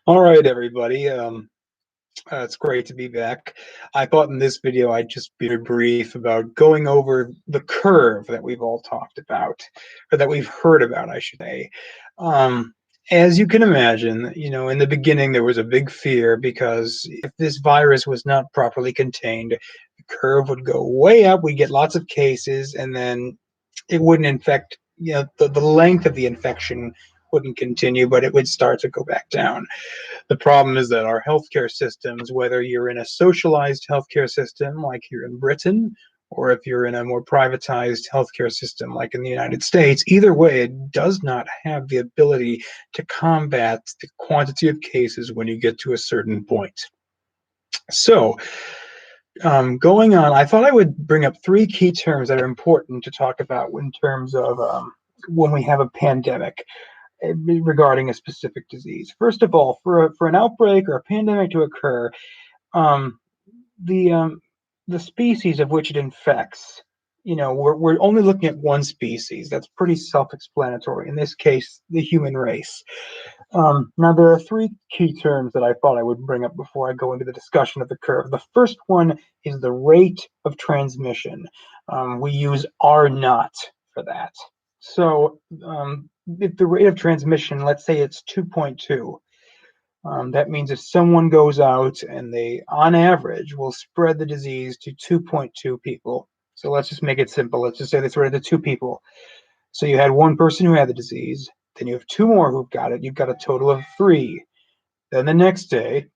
All right, everybody. It's great to be back. I thought in this video I'd just be brief about going over the curve that we've all talked about, or that we've heard about, I should say. Um, as you can imagine, in the beginning there was a big fear because if this virus was not properly contained, the curve would go way up, we'd get lots of cases, and then it wouldn't infect, the length of the infection wouldn't continue, but it would start to go back down. The problem is that our healthcare systems, whether you're in a socialized healthcare system like here in Britain, or if you're in a more privatized healthcare system like in the United States, either way, it does not have the ability to combat the quantity of cases when you get to a certain point. So, going on, I thought I would bring up three key terms that are important to talk about in terms of when we have a pandemic regarding a specific disease. First of all, for an outbreak or a pandemic to occur, um, the um, the species of which it infects, we're only looking at one species. That's pretty self-explanatory. In this case, the human race. Now, there are three key terms that I thought I would bring up before I go into the discussion of the curve. The first one is the rate of transmission. We use R naught for that. So, if the rate of transmission, let's say it's 2.2, that means if someone goes out and they, on average, will spread the disease to 2.2 people. So let's just make it simple. Let's just say they spread it to two people. So you had one person who had the disease, then you have two more who've got it. You've got a total of three. Then the next day,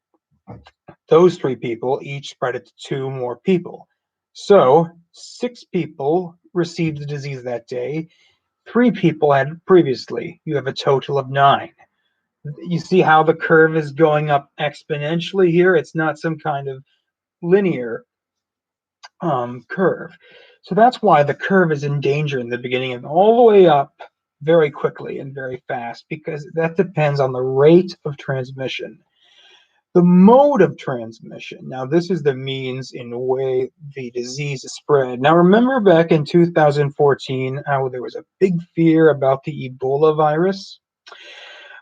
those three people each spread it to two more people. So six people received the disease that day. Three people had previously. You have a total of nine. You see how the curve is going up exponentially here? It's not some kind of linear curve. So that's why the curve is in danger in the beginning and all the way up very quickly and very fast, because that depends on the rate of transmission. The mode of transmission. Now, this is the means in the way the disease is spread. Now, remember back in 2014 how there was a big fear about the Ebola virus?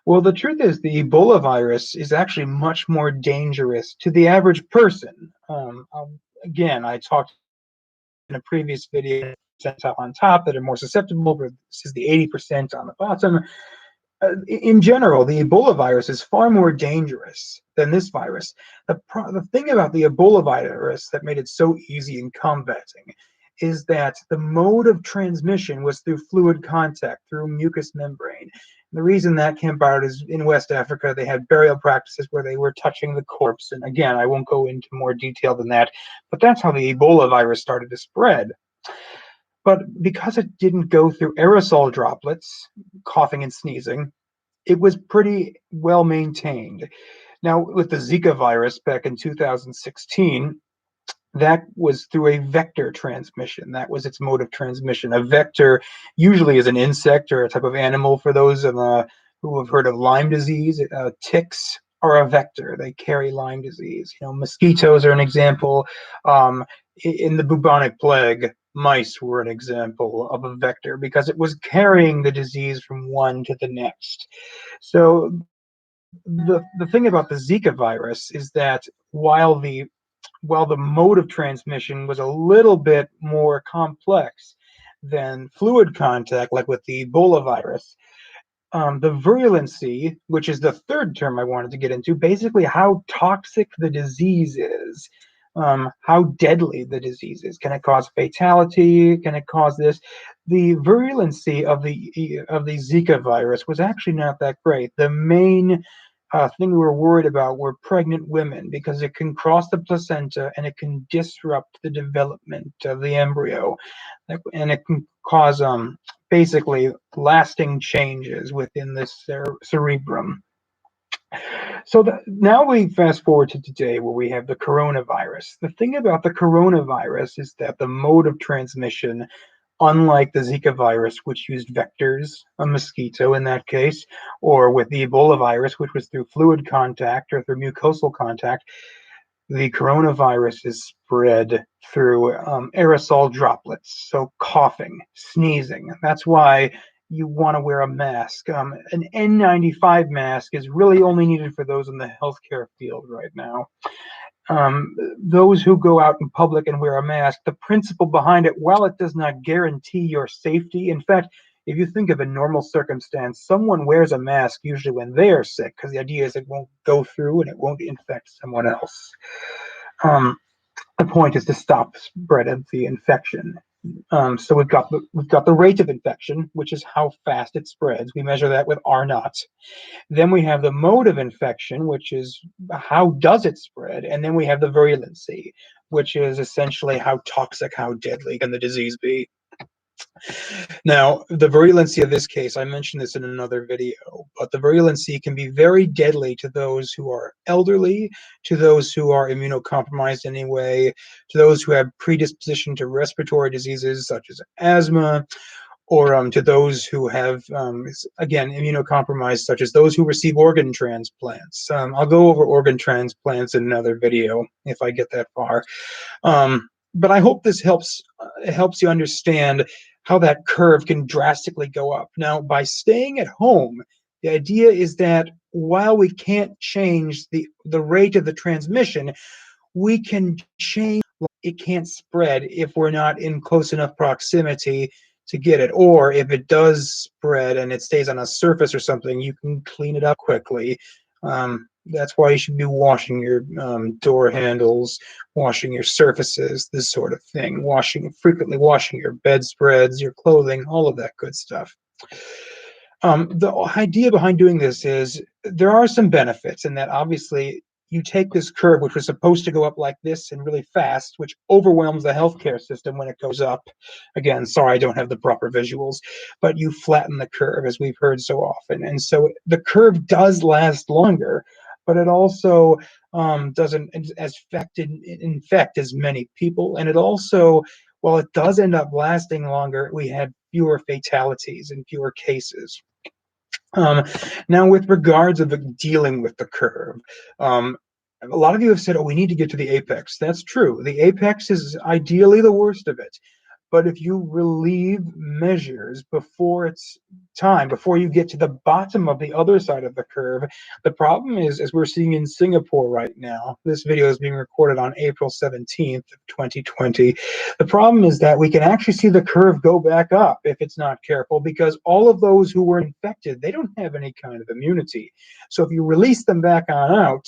Well, the truth is the Ebola virus is actually much more dangerous to the average person. Again, I talked in a previous video on top that are more susceptible, but this is the 80% on the bottom. In general, the Ebola virus is far more dangerous than this virus. The thing about the Ebola virus that made it so easy in combating is that the mode of transmission was through fluid contact, through mucous membrane. The reason that came about is in West Africa, they had burial practices where they were touching the corpse. And again, I won't go into more detail than that, but that's how the Ebola virus started to spread. But because it didn't go through aerosol droplets, coughing and sneezing, it was pretty well maintained. Now, with the Zika virus back in 2016, that was through a vector transmission. That was its mode of transmission. A vector usually is an insect or a type of animal. For those who have heard of Lyme disease, ticks are a vector. They carry Lyme disease. Mosquitoes are an example. In the bubonic plague, mice were an example of a vector because it was carrying the disease from one to the next. So the thing about the Zika virus is that while the mode of transmission was a little bit more complex than fluid contact, like with the Ebola virus, the virulency, which is the third term I wanted to get into, basically how toxic the disease is, how deadly the disease is. Can it cause fatality? Can it cause this? The virulency of the Zika virus was actually not that great. The main thing we were worried about were pregnant women because it can cross the placenta and it can disrupt the development of the embryo, and it can cause basically lasting changes within the cerebrum. So now we fast forward to today where we have the coronavirus. The thing about the coronavirus is that the mode of transmission, unlike the Zika virus, which used vectors, a mosquito in that case, or with the Ebola virus, which was through fluid contact or through mucosal contact, the coronavirus is spread through aerosol droplets, so coughing, sneezing. That's why you want to wear a mask. An N95 mask is really only needed for those in the healthcare field right now. Those who go out in public and wear a mask, the principle behind it, while it does not guarantee your safety, in fact, if you think of a normal circumstance, someone wears a mask usually when they are sick, because the idea is it won't go through and it won't infect someone else. The point is to stop spread of the infection. So we've got the rate of infection, which is how fast it spreads. We measure that with R naught. Then we have the mode of infection, which is how does it spread, and then we have the virulency, which is essentially how toxic, how deadly can the disease be. Now, the virulency of this case, I mentioned this in another video, but the virulency can be very deadly to those who are elderly, to those who are immunocompromised anyway, to those who have predisposition to respiratory diseases such as asthma, or to those who have, again, immunocompromised, such as those who receive organ transplants. I'll go over organ transplants in another video if I get that far. But I hope this helps you understand how that curve can drastically go up. Now, by staying at home, the idea is that while we can't change the rate of the transmission, we can change it can't spread if we're not in close enough proximity to get it. Or if it does spread and it stays on a surface or something, you can clean it up quickly. That's why you should be washing your door handles, washing your surfaces, this sort of thing. Frequently washing your bedspreads, your clothing, all of that good stuff. The idea behind doing this is there are some benefits in that obviously you take this curve, which was supposed to go up like this and really fast, which overwhelms the healthcare system when it goes up. Again, sorry, I don't have the proper visuals, but you flatten the curve, as we've heard so often. And so the curve does last longer, but it also doesn't infect as many people. And it also, while it does end up lasting longer, we had fewer fatalities and fewer cases. Now, with regards of dealing with the curve, a lot of you have said, oh, we need to get to the apex. That's true. The apex is ideally the worst of it. But if you relieve measures before it's time, before you get to the bottom of the other side of the curve, the problem is, as we're seeing in Singapore right now, this video is being recorded on April 17th of 2020. The problem is that we can actually see the curve go back up if it's not careful, because all of those who were infected, they don't have any kind of immunity. So if you release them back on out,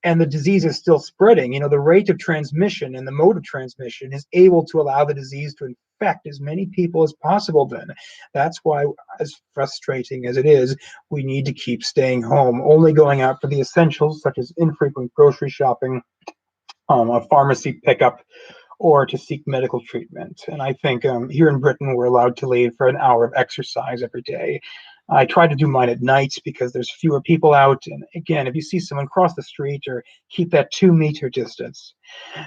and the disease is still spreading, the rate of transmission and the mode of transmission is able to allow the disease to infect as many people as possible then. That's why, as frustrating as it is, we need to keep staying home, only going out for the essentials, such as infrequent grocery shopping, a pharmacy pickup, or to seek medical treatment. And I think here in Britain, we're allowed to leave for an hour of exercise every day. I try to do mine at night because there's fewer people out. And again, if you see someone cross the street, or keep that 2-meter distance.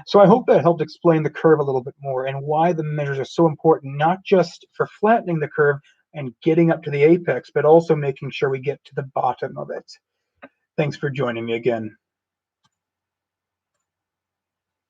So I hope that helped explain the curve a little bit more and why the measures are so important, not just for flattening the curve and getting up to the apex, but also making sure we get to the bottom of it. Thanks for joining me again.